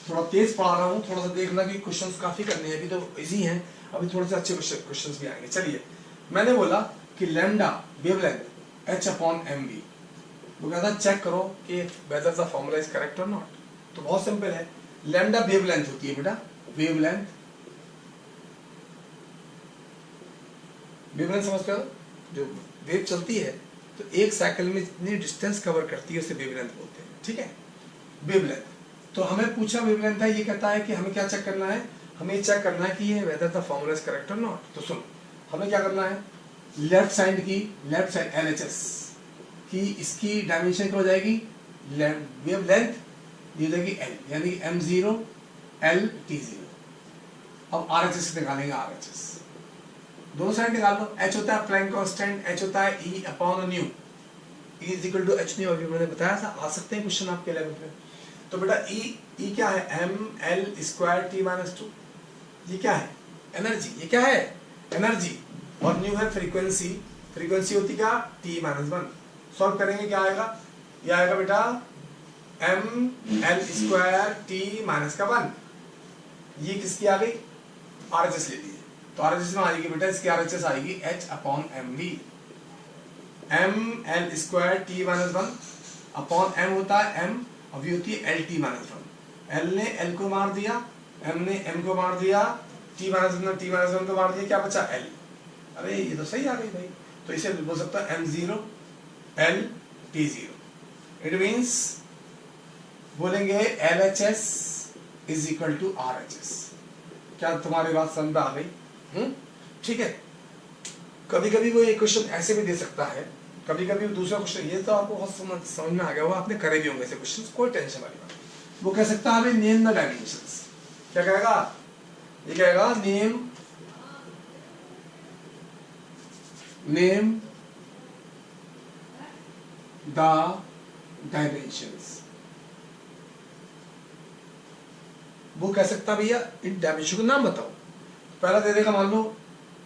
थोड़ा तेज पढ़ा रहा हूँ, थोड़ा सा देखना कि क्वेश्चंस काफी करने हैं, अभी तो इजी हैं, अभी थोड़े से अच्छे क्वेश्चंस भी आएंगे। चलिए, मैंने बोला कि lambda wavelength h upon mv, वो कहता है चेक करो कि whether the formula is correct और नॉट। तो बहुत सिंपल है, लैम्डा वेवलेंथ होती है बेटा, वेवलेंथ, वेवलेंथ समझते हो, जो वेव चलती है तो एक साइकिल में जितनी डिस्टेंस कवर करती है उसे वेवलेंथ बोलते हैं, ठीक है, वेवलेंथ। तो हमें पूछा वेवलेंथ है, ये कहता है कि हमें क्या चेक करना है, हमें चेक करना है कि ये whether the formula is correct और नॉट। तो सुनो, हमें क्या करना है, लेफ्ट साइड LHS की इसकी डायमेंशन क्या हो जाएगी, वेवलेंथ ये हो जाएगी L, यानी m0 L T0। अब RHS निकालेंगे, RHS दोनों साइड निकाल लो। h होता है प्लैंक कांस्टेंट, h होता है E upon nu, E is equal to h nu, अभी मैंने बताया था, आ सकते हैं क्वेश्चन आपके लेवल पे। तो बेटा E क्या है, ml स्क्वायर t माइनस 2, ये क्या है, एनर्जी, ये क्या है, एनर्जी, और न्यू है फ्रीक्वेंसी, फ्रीक्वेंसी होती क्या, t माइनस 1। सॉल्व करेंगे क्या आएगा, ये आएगा बेटा ml स्क्वायर t माइनस का 1, ये किसकी आ गई, RHS ले लीजिए। तो RHS में आएगी बेटा, इसकी RHS आएगी h upon mv, ml square t minus 1 upon m होता है m, अभी होती है l t माइनस 1, l ने l को मार दिया, m ने m को मार दिया, t माइनस 1 को मार दिया, क्या बचा l। अरे ये तो सही आ गई भाई, तो इसे बोल सकता है m0 l t0। It means बोलेंगे LHS is equal to RHS। क्या तुम्हारी बात समझ में आ गई, ठीक है। कभी कभी वो ये क्वेश्चन ऐसे भी दे सकता है, कभी कभी दूसरा क्वेश्चन, ये तो आपको बहुत समझ में आ गया होगा, आपने करे भी होंगे ऐसे क्वेश्चन, कोई टेंशन वाली बात। वो कह सकता है नेम द डायमेंशंस, क्या कहेगा, ये कहेगा नेम द डायमेंशंस। वो कह सकता भैया इन डायमेंशन को नाम बताओ, पहला दे देगा मान लो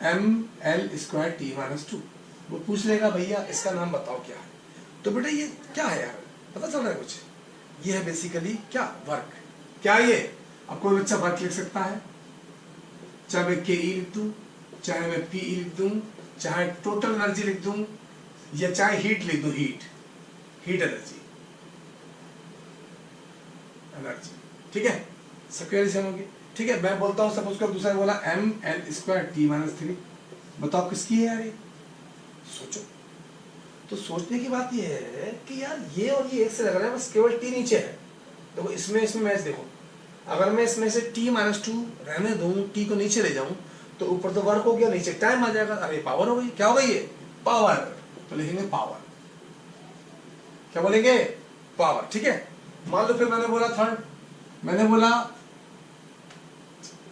ml स्क्वायर t माइनस 2, वो पूछ लेगा भैया इसका नाम बताओ क्या है। तो बेटा ये क्या है यार, पता चल रहा है कुछ, ये है बेसिकली क्या, वर्क। क्या ये, अब कोई बच्चा वर्क लिख सकता है, चाहे मैं के ई लिख दूं, चाहे मैं पी ई लिख दूं, चाहे टोटल एनर्जी लिख दूं, या चाहे हीट लिख दूं, हीट एनर्जी, ठीक है, सबके होगी, ठीक है। मैं बोलता हूँ सपोज कर, दूसरा बोला ml स्क्वायर t माइनस 3, बताओ किसकी है यार ये, सोचो। तो सोचने की बात ये है कि यार ये और ये एक से लग रहा है, बस केवल t नीचे है। देखो इसमें मैच देखो, अगर मैं इसमें से t माइनस 2 रहने दूं, t को नीचे ले जाऊं, तो ऊपर तो वर्क हो गया, नीचे टाइम आ जाएगा, अरे पावर हो गई, क्या हो गई ये, पावर। तो लिखेंगे पावर, क्या बोलेंगे, पावर, ठीक है। मान लो फिर मैंने बोला थर्ड, मैंने बोला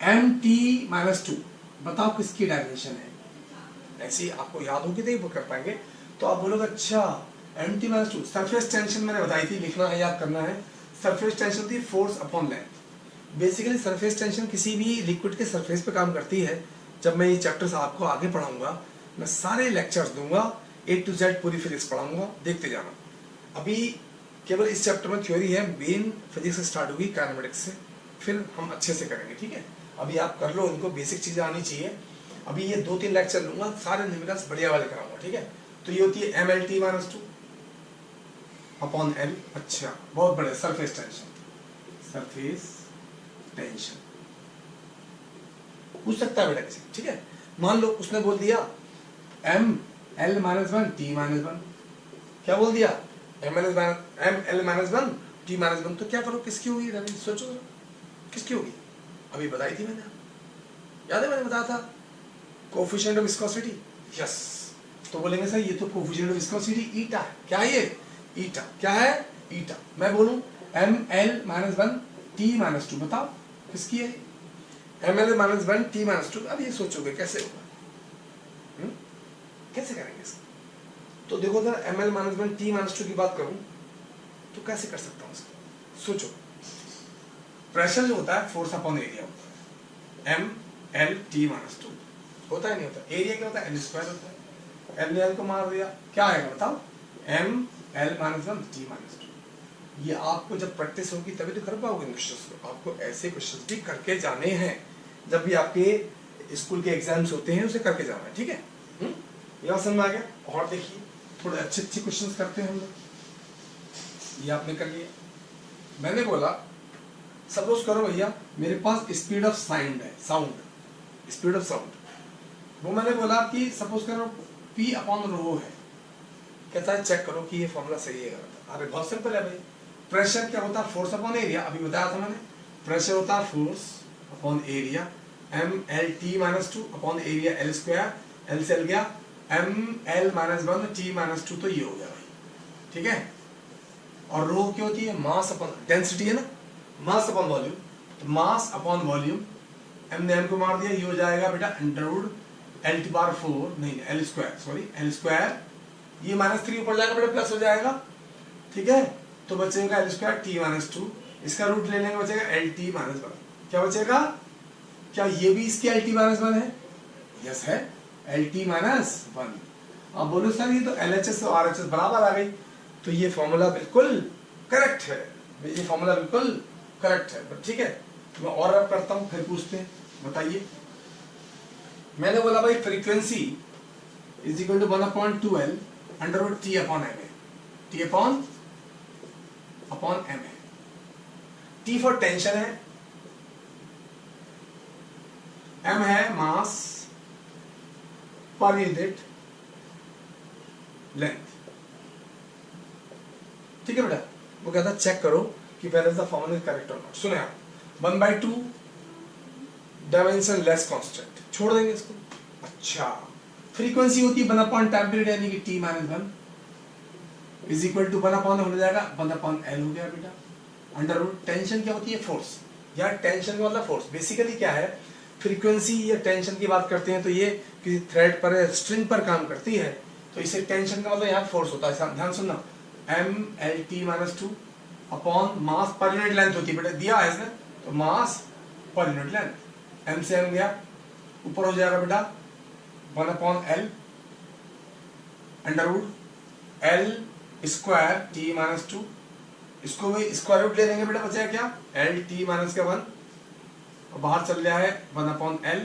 mt माइनस 2, बताओ किसकी डायमेंशन है। ऐसी आपको याद होगी तो कर पाएंगे। तो आप बोलोगे अच्छा mt माइनस 2, सरफेस टेंशन मैंने बताई थी, लिखना है, याद करना है। सरफेस टेंशन थी force upon length. Basically surface tension किसी भी लिक्विड के सरफेस पे काम करती है। जब मैं ये चैप्टर्स आपको आगे पढ़ाऊंगा, मैं सारे लेक्चर्स दूंगा, A to Z पूरी फिजिक्स पढ़ाऊंगा, देखते जाना। अभी केवल इस चैप्टर में थ्योरी है, मेन फिजिक्स स्टार्ट होगी काइनेमेटिक्स से, फिर हम अच्छे से करेंगे, ठीक है। अभी आप कर लो, इनको बेसिक चीजें आनी चाहिए। अभी ये 2-3 लेक्चर लूंगा, सारे न्यूमेरिकल्स बढ़िया वाले कराऊंगा, ठीक है। तो ये होती है mlt माइनस 2 अपॉन l। अच्छा बहुत बड़े, सरफेस टेंशन पूछ सकता है बेटा किसी, ठीक है। मान लो उसने बोल दिया ml माइनस 1 t माइनस 1, क्या बोल दिया, ml माइनस 1 t माइनस 1, तो क्या करो, किसकी होगी, सोचो किसकी होगी। अभी बताई थी मैंने, याद है मैंने बताया था, कोएफिशिएंट ऑफ विस्कोसिटी, यस। तो बोलेंगे सर ये तो कोएफिशिएंट ऑफ विस्कोसिटी ईटा है, क्या है ये, ईटा, क्या है, ईटा। मैं बोलूं ml माइनस 1 t माइनस 2, बताओ किसकी है, ml माइनस 1 t माइनस 2। अब ये सोचोगे कैसे होगा, कैसे करेंगे इसको। तो देखो sir ml minus 1 t minus 2 की बात करूं तो कैसे कर सकता हूं इसको, सोचो। प्रेशर जो होता है फोर्स अपॉन एरिया होता है, ml t माइनस 2 होता है, नहीं होता। एरिया क्या होता है, l स्क्वायर होता है, l ने l को मार दिया, क्या आएगा बताओ, ml माइनस 1 t माइनस 2। ये आपको जब प्रैक्टिस होगी तभी तो कर पाओगे इन क्वेश्चंस को। आपको ऐसे क्वेश्चंस भी करके जाने हैं, जब भी आपके स्कूल के एग्जाम्स होते हैं उसे करके जाना है, ठीक है। ये समझ में आ गया। और देखिए थोड़े अच्छे अच्छे क्वेश्चंस करते हैं हम लोग। ये आपने कर लिया। मैंने बोला सपोज करो भैया मेरे पास स्पीड ऑफ साउंड है, साउंड स्पीड ऑफ साउंड, वो मैंने बोला कि सपोज करो P अपॉन रो है। कहता है चेक करो कि ये फॉर्मूला सही है गलत। अरे बहुत सिंपल है भाई। प्रेशर क्या होता है? Force upon area. अभी बताया था मैंने, प्रेशर होता है force upon area, mL(T-2) upon area L square, L से L गया mL-1 T-2, तो ये हो गया भाई, ठीक है। और रो क्या होती है? मास अपॉन डेंसिटी है ना, मास अपॉन वॉल्यूम। तो मास अपॉन वॉल्यूम, m ने m को मार दिया, ये हो जाएगा बेटा √L⁴ नहीं L square, sorry L square, ये -3 ऊपर जाएगा बेटा प्लस हो जाएगा, ठीक है। तो बचेगा L स्क्वायर T-2, इसका रूट ले लेंगे बचेगा LT-1। क्या बचेगा? क्या ये भी इसके LT-1 है? यस है, LT-1। अब बोलो सर ये तो LHS और RHS बराबर आ गई, तो ये फॉर्मूला बिल्कुल करेक्ट है, ये फॉर्मूला बिल्कुल करेक्ट है, ठीक है। तो मैं और रब करता हूं, फिर पूछते हैं, बताइए। मैंने बोला भाई frequency is equal to 1/2L √T upon m है, T अपॉन m है। T फॉर टेंशन है, m है मास पर यूनिट लेंथ, ठीक है बेटा। वो कहता चेक करो कि whether the formula is correct or not। सुने आप, 1/2 डायमेंशन लेस कांस्टेंट, छोड़ देंगे इसको। अच्छा, फ्रीक्वेंसी होती है 1/10 पीरियड यानी कि T-1 इज इक्वल टू 1/, हो जाएगा 1/L हो गया बेटा। √, टेंशन क्या होती है? फोर्स। यार टेंशन का मतलब फोर्स। बेसिकली क्या है, फ्रीक्वेंसी या टेंशन की बात करते हैं तो ये किसी थ्रेड पर स्ट्रिंग पर काम करती है, तो इसे टेंशन का मतलब यहाँ फोर्स होता है। ध्यान सुनना, mL(T-2) upon mass per unit length होती है बेटा, दिया है इसने, तो मास पर यूनिट लेंथ, m से m गया, ऊपर हो जाएगा बेटा 1/L √L स्क्वायर T-2, इसको भी स्क्वायर रूट ले लेंगे बेटा, बचेगा क्या? LT-1, और बाहर चल गया है 1/L,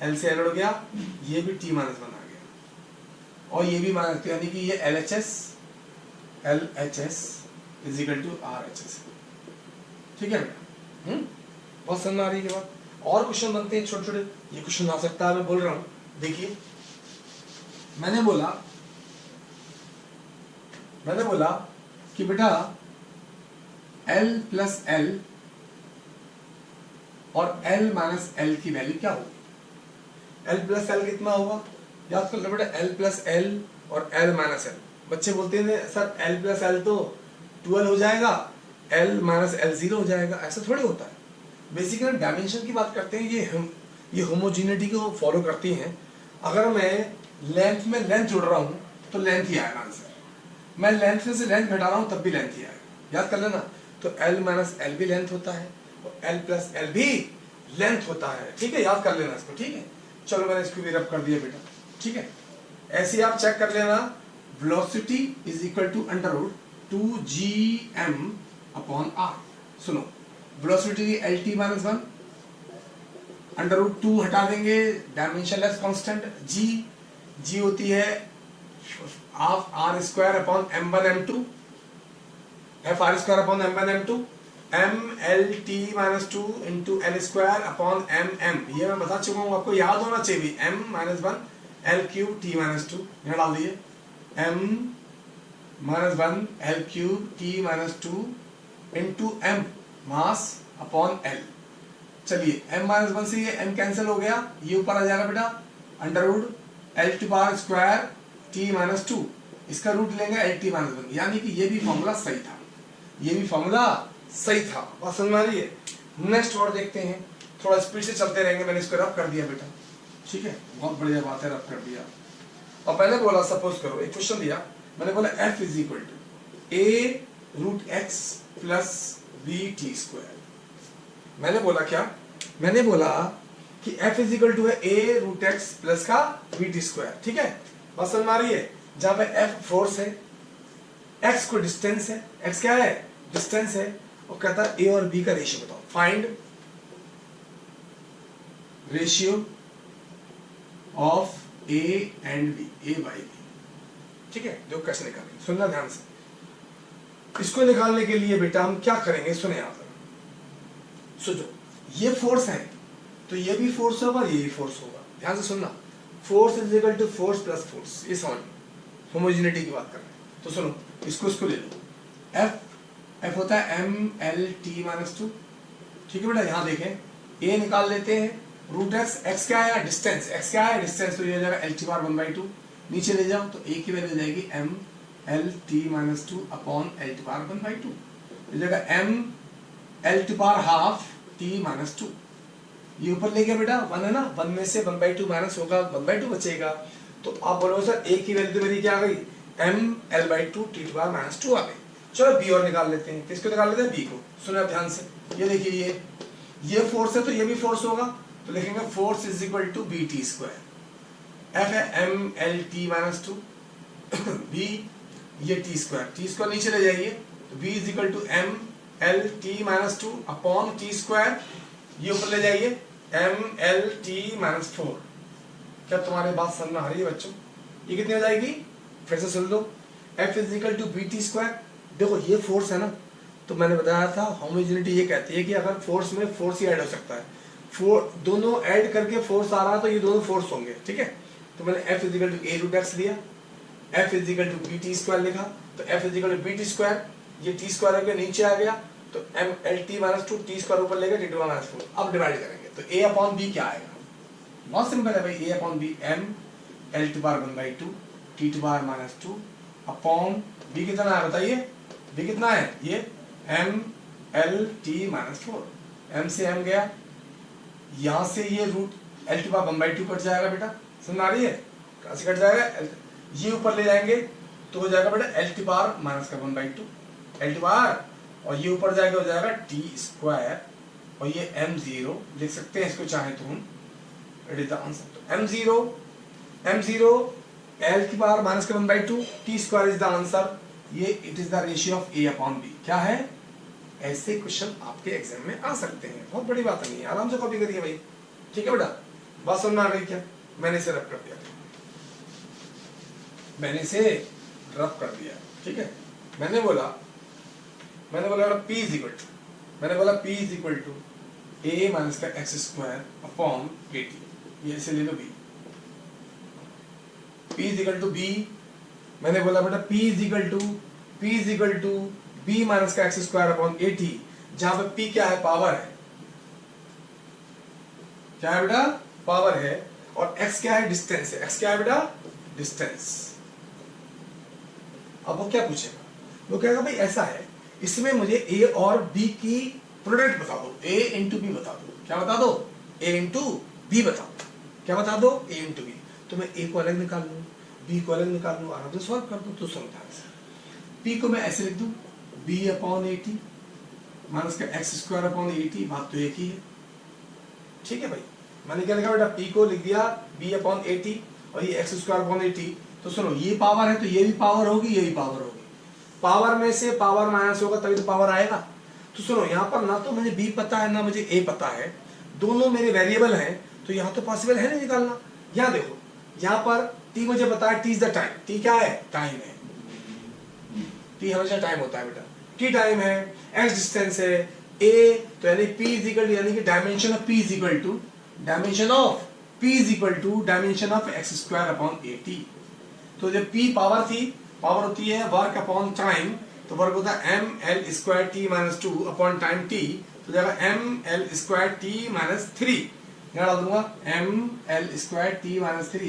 L से L उड़ गया, ये भी T-1 आ गया, और ये भी माइनस, यानी कि ये LHS is equal to RHS, ठीक है बेटा। बहुत समझ आ रही है बात। और क्वेश्चन बनते हैं छोटे छोटे, ये क्वेश्चन आ सकता है, मैं बोल रहा हूं। देखिए मैंने बोला कि बेटा L प्लस L और L माइनस L की वैल्यू क्या होगी? L प्लस L कितना होगा? याद कर लो बेटा, L प्लस L और L माइनस L। बच्चे बोलते हैं सर L प्लस L तो 12 हो जाएगा, L माइनस L 0 हो जाएगा। ऐसा थोड़ी होता है। बेसिकली डायमेंशन की बात करते हैं, ये होमोजीनिटी को फॉलो करती हैं। अगर मैं लेंथ में लेंथ जोड़ रहा हूँ तो लेंथ ही आएगा आंसर, मैं लेंथ में से लेंथ घटा रहा हूँ तब भी लेंथ ही आएगा। याद कर लेना। तो L माइनस L भी लेंथ होता है और L प्लस L भी लेंथ होता है, ठीक है। याद कर लेना इसको, ठीक है। चलो मैंने इसको भी रब कर दिया बेटा, ठीक है। ऐसे आप चेक कर लेना, velocity is equal to √2gm upon r। सुनो, वेलोसिटी LT-1 √2 हटा देंगे, डायमेंशनलेस कांस्टेंट g होती है half r square upon m1m2, f(r square upon m1m2), mLT-2 into L square upon mm। ये मैं बता चुका हूँ, आपको याद होना चाहिए। m-1 L³ T-2, यहाँ डाल दिए m-1 L³ T-2 into m mass upon L। चलिए m-1 से ये m कैंसिल हो गया, ये ऊपर आ जाएगा बेटा √L² T-2, इसका रूट लेंगे LT-1, यानी कि ये भी फॉर्मूला सही था, ये भी फॉर्मूला सही था। बात समझ में आ रही है? नेक्स्ट और देखते हैं, थोड़ा स्पीड से चलते रहेंगे। मैंने इसको रब कर दिया बेटा, ठीक है, बहुत बढ़िया बात है, रब कर दिया। और पहले बोला, सपोज करो एक क्वेश्चन दिया, मैंने बोला f is equal to a√x plus vt²। मैंने बोला क्या? मैंने बोला कि f इज इक्वल टू है a√x प्लस का vt², ठीक है। बात समझ में आ रही है? जहां पे f फोर्स है, x को डिस्टेंस है, x क्या है? डिस्टेंस है और कहता है ए और बी का रेशियो बताओ, find ratio of A and B, A by B. ठीक है, जो कैसे निकालेंगे सुनना ध्यान से। इसको निकालने के लिए बेटा हम क्या करेंगे, सुने यहां पर सोचो, ये फोर्स है तो ये भी फोर्स होगा, ये भी फोर्स होगा, ध्यान से सुनना। Force is equal to force plus force, ये समझ, होमोजेनिटी की बात कर रहे हैं। तो सुनो, इसको ले लो, एफ होता है M L T minus two. ठीक है बेटा, यहां देखें ए निकाल लेते हैं, रूट एक्स क्या है डिस्टेंस, एक्स क्या है डिस्टेंस, तो ये हो जाएगा एल टी बार 1/2। नीचे ले जाओ तो ए की वैल्यू जाएगी M L T minus two upon L T बार 1/2, हो जाएगा एम एल टी बार हाफ टी माइनस टू। ये ऊपर ले गया बेटा, 1 है ना, 1 में से 1/2 माइनस होगा, 1/2 बचेगा। तो आप बोलोगे सर ए की वैल्यू मेरी क्या आ गई, M L by two T two bar minus two आ गई। चलो बी और निकाल लेते हैं, किसको निकाल लेते हैं, बी को। सुनो आप ध्यान से, ये देखिए ये फोर्स है तो ये भी फोर्स होगा, तो लिखेंगे force is equal to B T square. F है M L T minus two, B ये टी स्क्वायर नीचे ले जाइए, तो B is equal to M L T minus two upon T square, ये ऊपर ले जाइए एम एल टी माइनस 4। क्या तुम्हारे बात समझ में आ रही है बच्चों, ये कितनी हो जाएगी, फिर से सुन लो, F is equal to B T square. देखो ये फोर्स है ना, तो मैंने बताया था होमोजेनिटी ये कहती है कि अगर फोर्स में फोर्स ही ऐड हो सकता है, दोनों ऐड करके फोर्स आ रहा है तो ये दोनों फोर्स होंगे। ठीक है, तो मैंने F is equal to A root X लिया, F is equal to B T square लिखा, तो F is equal to B T square, ये टी स्क्वायर होकर नीचे आ गया, तो M L T minus two T square ऊपर लेगा टी टू माइनस 4। अब डिवाइड करेंगे तो ए अपॉन बी क्या आएगा, बहुत सिंपल है भाई, A upon B M L two bar 1/2 T two bar minus 2 upon B कितना है बताइए, बी कितना है, ये M L T minus 4। M से एम गया, यहां से ये root L two bar 1/2 cut जाएगा बेटा, समझ आ रही है, कहां से कट जाएगा, ये ऊपर ले जाएंगे तो हो जाएगा बेटा एल टू बार माइनस का 1/2 एल टू बार, और ये ऊपर जाएगा हो जाएगा टी स्क्वायर, और ये m0 लिख सकते हैं इसको चाहे तो हम, इट इज द आंसर। तो m0 l की पावर माइनस का 1/2 T square is the answer. ये it is the ratio of a upon b। क्या है, ऐसे क्वेश्चन आपके एग्जाम में आ सकते हैं, बहुत बड़ी बात नहीं है, आराम से कॉपी करिए भाई। ठीक है बेटा, बात समझ में आ गई क्या, मैंने इसे रब कर दिया, मैंने इसे रब कर दिया। ठीक है, मैंने बोला P इज इक्वल टू, मैंने बोला P is equal to A minus का X square upon A T, ये ऐसे ले लो B। P is equal to B, मैंने बोला बेटा P is equal to B minus का X square upon A T, जहां पे P क्या है, पावर है, क्या है बेटा, पावर है, और x क्या है, डिस्टेंस है, x क्या है बेटा, डिस्टेंस। अब वो क्या पूछेगा, वो कहेगा भाई ऐसा है, इसमें मुझे a और b की प्रोडक्ट बता दो, a इंटू बी बता दो, क्या बता दो, a इंटू बी बताओ, क्या बता दो, a इंटू बी। तो मैं a को अलग निकाल लूँ, b को अलग निकाल लूँ, आराम से सॉल्व कर दूँ। तो समझा p को मैं ऐसे लिख दूँ b upon A T minus का X square upon A T, बात तो एक ही है। ठीक है भाई, मैंने क्या लिखा बेटा, p को लिख दिया b अपॉन ए टी और ये x square upon A T. तो सुनो, ये पावर है तो ये भी पावर होगी, ये भी पावर होगी, पावर में से पावर माइनस होगा तभी तो पावर आएगा। तो सुनो, यहाँ पर ना तो मुझे b पता है ना मुझे a पता है, दोनों मेरे वेरिएबल हैं, तो यहाँ तो पॉसिबल है नहीं निकालना। यहाँ देखो, यहाँ पर t मुझे पता है, t is the time, t क्या है, टाइम है, t हमेशा टाइम होता है बेटा, t टाइम है, x डिस्टेंस है, a तो यानी p इज इक्वल टू, यानी कि dimension of p is equal to dimension of x square upon A T. तो जब p पावर थी, पावर होती है वर्क अपॉन टाइम, तो वर्क होता है M L square T minus 2 upon time t, तो जाएगा M L square T minus 3, यहाँ डाल दूंगा M L square T minus 3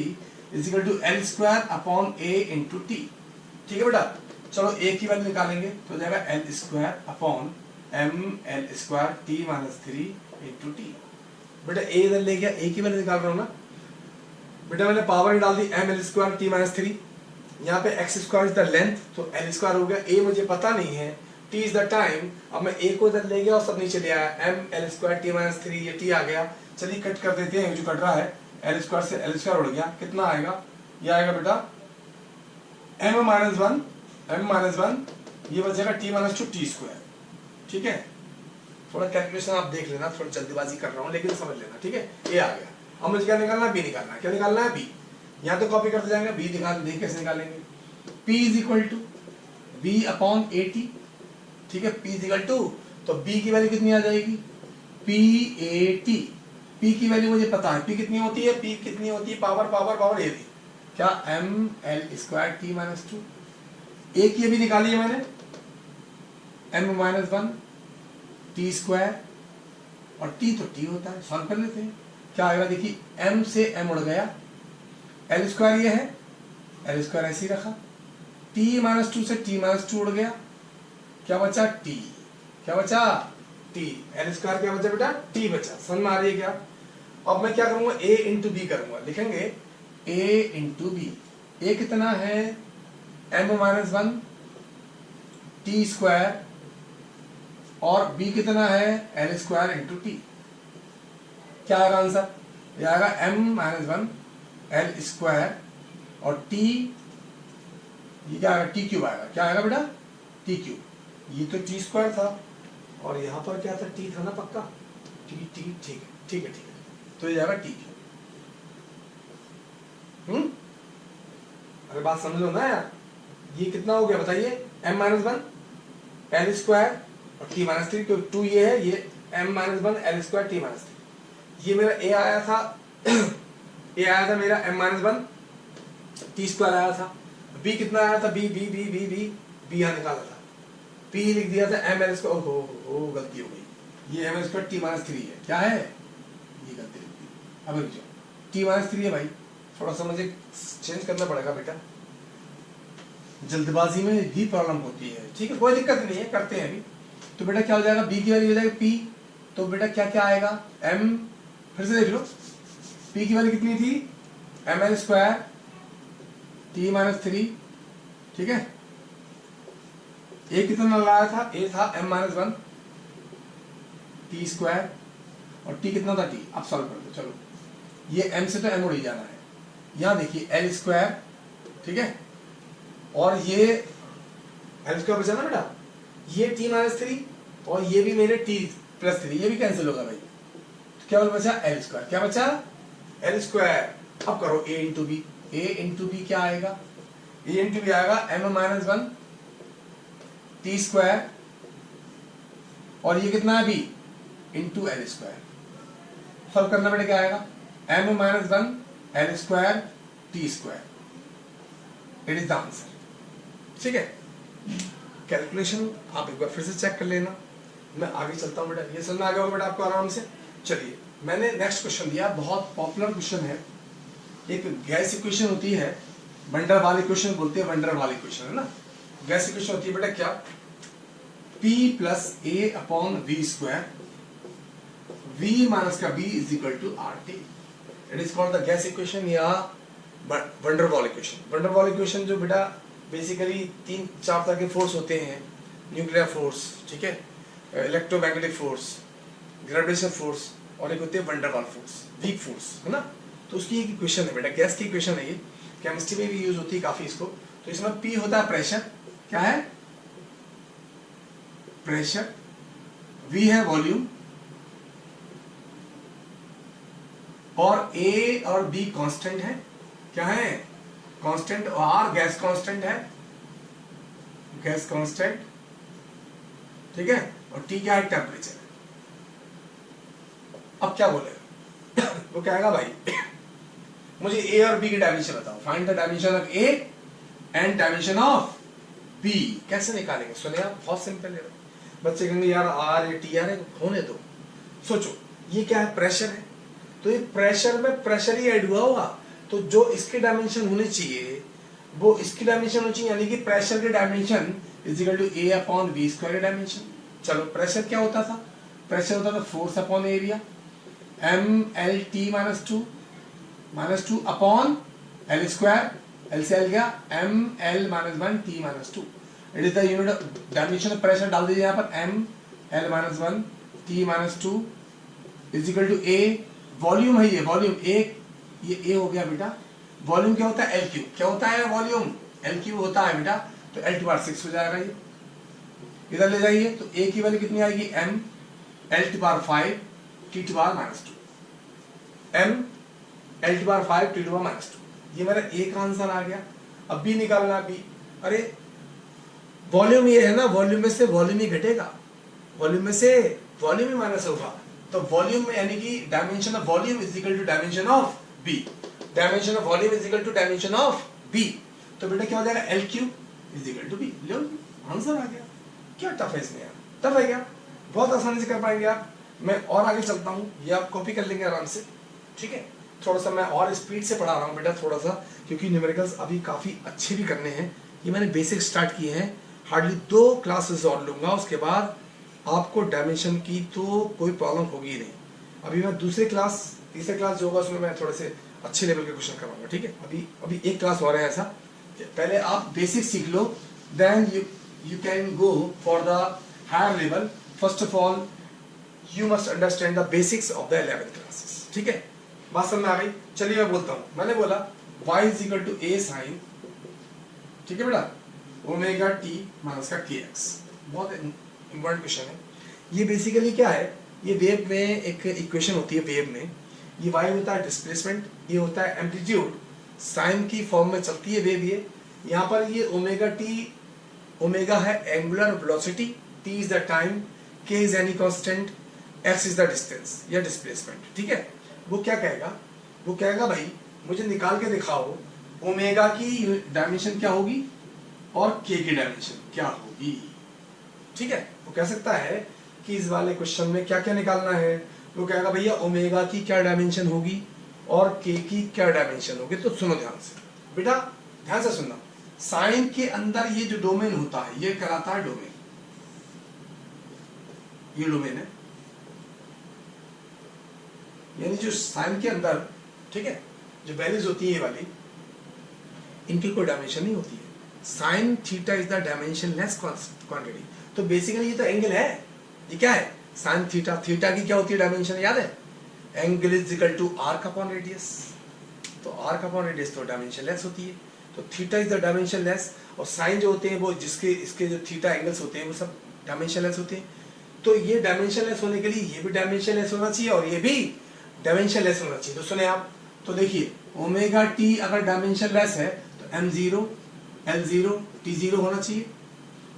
is equal to L square upon A into T. ठीक है बेटा, चलो a की वैल्यू निकालेंगे, तो जाएगा L square upon M L square T minus 3 into T. बेटा a इधर ले गया, a की वैल्यू निकाल रहा हूँ ना बेटा, मैंने पावर डाल दी M L square T minus 3, यहाँ पे X square is the length, तो एल स्क्वायर हो गया, ए मुझे पता नहीं है, टी इज द टाइम, अब मैं ए को इधर ले गया और सब नीचे ले आया, M L square T minus 3, ये टी आ गया। चलिए कट कर देते हैं, जो कट रहा है एल स्क्वायर से एल स्क्वायर उड़ गया, कितना आएगा, ये आएगा बेटा एम माइनस वन, ये बचेगा टी माइनस 2 टी स्क्वायर, ठीक है, थोड़ा कैलकुलेशन आप देख लेना, थोड़ा जल्दीबाजी कर रहा हूँ लेकिन समझ लेना, ठीक है। ए आ गया, अब मुझे क्या निकालना है, बी निकालना है। क्या निकालना है, बी। यहाँ तो कॉपी करते जाएंगे, बी निकाल देख कैसे निकालेंगे। P is equal to B upon A T, ठीक है। P इज इक्वल टू, तो B की वैल्यू कितनी आ जाएगी, पी ए टी। P की वैल्यू मुझे पता है, P कितनी होती है, P कितनी होती है, पावर पावर पावर ए दी, क्या M L square T minus two. एक ये भी निकाली है मैंने, M minus one T square, और टी तो टी होता है, सॉल्व कर लेते हैं। क्या आएगा, देखिए एम से एम उड़ गया, एल स्क्वायर ये है, एल स्क्वायर ऐसे ही रखा, टी माइनस टू से टी माइनस टू उड़ गया, क्या बचा टी, क्या बचा टी, एल स्क्वायर क्या बचा बेटा, टी बचा। समझ में आ रही है क्या। अब मैं क्या करूंगा, ए इंटू बी करूंगा, लिखेंगे ए इंटू बी। ए कितना है, M minus one T square, और बी कितना है, एल स्क्वायर इंटू टी। क्या आएगा आंसर, ये आएगा M minus one L square और टी, ये क्या आएगा, टी क्यूब आएगा। क्या आएगा बेटा, टी क्यूब। ये तो टी स्क्वायर था और यहाँ पर क्या था, टी था ना पक्का, टी टी, ठीक है ठीक है ठीक है, तो ये जाएगा टी क्यूब। अरे बात समझ लो ना यार, ये कितना हो गया बताइए, M minus one L square और टी माइनस थ्री, क्योंकि टू ये है, ये M minus one L square T minus three. ये मेरा ए आया था ए आया था मेरा M minus one T square आया था। बी कितना आया था, B B B B B B यहाँ निकाला था, पी लिख दिया था एम एल स्क्वायर, ओहो गलती हो गई, ये M L square T minus three है। क्या है, ये गलती लिख दी। अब रुक जाओ, टी माइनस थ्री है भाई, थोड़ा सा मुझे चेंज करना पड़ेगा बेटा, जल्दबाजी में भी प्रॉब्लम होती है, ठीक है कोई दिक्कत नहीं है, करते हैं अभी। तो बेटा क्या हो जाएगा, बी की वैल्यू हो जाएगी पी, तो बेटा क्या क्या आएगा, एम, फिर से देख लो, पी की वैल्यू कितनी थी, M L square T minus three, ठीक है। ए कितना लगाया था, ए था M minus one T square, और टी कितना था, टी। अब सॉल्व कर दो, चलो ये एम से तो एम उड़ ही जाना है, यहाँ देखिए एल स्क्वायर, ठीक है, और ये एल स्क्वायर बचा ना बेटा, ये टी माइनस थ्री और ये भी मेरे टी प्लस थ्री, ये भी कैंसिल होगा भाई, तो क्या बचा, एल स्क्वायर। क्या बचा, एल स्क्वायर। अब करो A into B, A into B क्या आएगा, ए इंटू बी आएगा M minus one T square, और ये कितना है B into L square. Solve करना बेटा, क्या आएगा, M minus one L square T square, it is the answer, ठीक है। कैलकुलेशन आप एक बार फिर से चेक कर लेना, मैं आगे चलता हूँ बेटा, ये समझ में आ गया होगा बेटा आपको आराम से। चलिए मैंने नेक्स्ट क्वेश्चन दिया, बहुत पॉपुलर क्वेश्चन है, एक गैस इक्वेशन होती है, वंडर वाल इक्वेशन बोलते हैं, वंडर वाल इक्वेशन है ना। गैस इक्वेशन होती है बेटा क्या, P plus A upon V square, V minus का B is equal to R T, it is called the gas equation या van der Waal equation. Van der Waal equation जो बेटा बेसिकली 3-4 तरह के फोर्स होते हैं, न्यूक्लियर फोर्स, ठीक है, इलेक्ट्रोमैग्नेटिक फोर्स, ग्रेविटेशन फोर्स, और एक होती है वंडर वाल फोर्स, वीक फोर्स, है ना। तो उसकी एक इक्वेशन है बेटा, गैस की इक्वेशन है ये, केमिस्ट्री में भी यूज होती है काफी इसको। तो इसमें P होता है प्रेशर, क्या है, प्रेशर, V है वॉल्यूम, और A और B कांस्टेंट है, क्या है, कांस्टेंट, और R गैस कांस्टेंट है, गैस कांस्टेंट, ठीक है, और T क्या है, टेम्परेचर। अब क्या बोलेगा वो कहेगा भाई मुझे A और B की डायमेंशन बताओ, find the dimension of A and dimension of B। कैसे निकालेंगे, सुने आप, बहुत सिंपल है। बच्चे कहेंगे यार R या T है, होने दो। सोचो ये क्या है, प्रेशर है, तो ये प्रेशर में प्रेशर ही ऐड हुआ होगा, तो जो इसके डायमेंशन होने चाहिए वो इसकी डायमेंशन होनी चाहिए, यानी कि प्रेशर के dimension is equal to A upon V square dimension. चलो प्रेशर क्या होता था, प्रेशर होता था force upon area, M L T minus two upon L square, L से एल गया, M L minus one T minus two, it is the unit dimension of pressure. डाल दीजिए यहाँ पर, M L minus one T minus two is equal to A, volume है ये, volume ए, ये ए हो गया बेटा। वॉल्यूम क्या होता है, एल क्यूब। क्या होता है वॉल्यूम, एल क्यूब होता है बेटा, तो एल टू आर 6 हो जाएगा ये। इधर ले जाइए तो a की वैल्यू कितनी आएगी m l to power 5 t to power -2 m l to power 5 t to power -2। ये मेरा a का आंसर आ गया। अब b निकालना। b अरे वॉल्यूम ये है ना, वॉल्यूम में से वॉल्यूम ही घटेगा, वॉल्यूम में से वॉल्यूम ही माइनस होगा। तो वॉल्यूम में यानी कि dimension of volume is equal to dimension of b, dimension of volume is equal to dimension of b। तो बेटा क्या हो जाएगा l cube is equal to b। लो आंसर आ गया। क्या टफ है इसमें यार, टफ है क्या? बहुत आसानी से कर पाएंगे आप। मैं और आगे चलता हूँ, ये आप कॉपी कर लेंगे आराम से, ठीक है। थोड़ा सा मैं और स्पीड से पढ़ा रहा हूँ बेटा थोड़ा सा, क्योंकि न्यूमेरिकल्स अभी काफ़ी अच्छे भी करने हैं। ये मैंने बेसिक स्टार्ट किए हैं, हार्डली 2 क्लासेस और लूँगा, उसके बाद आपको डायमेंशन की तो कोई प्रॉब्लम होगी ही नहीं। अभी मैं दूसरे क्लास तीसरे क्लास जो होगा उसमें मैं थोड़े से अच्छे लेवल के क्वेश्चन कराऊंगा, ठीक है। अभी एक क्लास और है ऐसा, पहले आप बेसिक सीख लो, then you can go for the higher level. First of all you must understand the basics of the 11th classes, ठीक है। बात समझ में आ गई? चलिए मैं बोलता हूँ। मैंने बोला y is equal to a sin, ठीक है बेटा, ओमेगा t माइनस का kx। बहुत इंपॉर्टेंट क्वेश्चन है ये। बेसिकली क्या है, ये वेव में एक इक्वेशन होती है, वेव में ये y होता है डिस्प्लेसमेंट, ये होता है एम्पलीट्यूड, साइन की फॉर्म में चलती है वेव। ये यहाँ पर ये ओमेगा t, ओमेगा है angular velocity, t is the time, k is any constant, x is the distance या डिस्प्लेसमेंट, ठीक है। वो क्या कहेगा, वो कहेगा भाई मुझे निकाल के दिखाओ ओमेगा की डायमेंशन क्या होगी और k की डायमेंशन क्या होगी, ठीक है। वो कह सकता है कि इस वाले क्वेश्चन में क्या क्या निकालना है। वो कहेगा भैया ओमेगा की क्या डायमेंशन होगी और k की क्या डायमेंशन होगी। तो सुनो ध्यान से बेटा, ध्यान से सुनना। साइन के अंदर ये जो डोमेन होता है ये कहलाता है डोमेन, ये डोमेन है, यानी जो साइन के अंदर, ठीक है, जो वैल्यूज होती है ये वाली, इनकी कोई डायमेंशन नहीं होती है। Sine theta is the dimensionless quantity. तो बेसिकली ये तो एंगल है, ये क्या है साइन थीटा। थीटा की क्या होती है डायमेंशन, याद है, angle is equal to arc upon radius. तो आर्क अपॉन रेडियस तो डायमेंशनलेस होती है, तो थीटा इज द डायमेंशनलेस। और साइन जो होते हैं वो जिसके इसके जो थीटा एंगल्स होते हैं वो सब डायमेंशनलेस होते हैं। तो ये डायमेंशनलेस होने के लिए ये भी डायमेंशनलेस होना चाहिए और ये भी डायमेंशनलेस होना चाहिए। तो सुने आप, तो देखिए ओमेगा टी अगर डायमेंशनलेस है तो m0 l0 t0 होना चाहिए।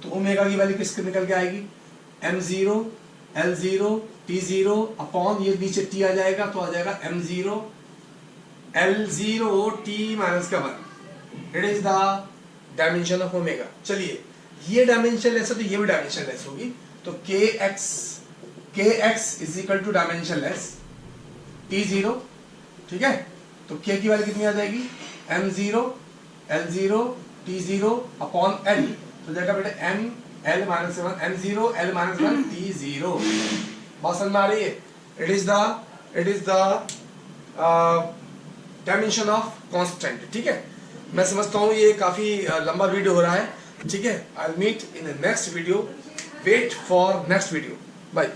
तो ओमेगा की वैल्यू किसके निकल के आएगी, m0 l0 t0 अपॉन ये नीचे t आ जाएगा तो आ जाएगा m0 l0 t माइनस का 1। It is the dimension of omega. चलिए ये डायमेंशनलेस है तो ये भी डायमेंशनलेस होगी। तो kx is equal to dimensionless t0, ठीक है। तो k की वैल्यू कितनी आ जाएगी, m0 l0 t0 upon l, तो जाएगा बेटा m l minus 1 m0 l minus 1 t0। बात समझ में आ रही है? It is the dimension of constant, ठीक है। मैं समझता हूँ ये काफी लंबा वीडियो हो रहा है, ठीक है। I will meet in the next video, wait for next video, bye.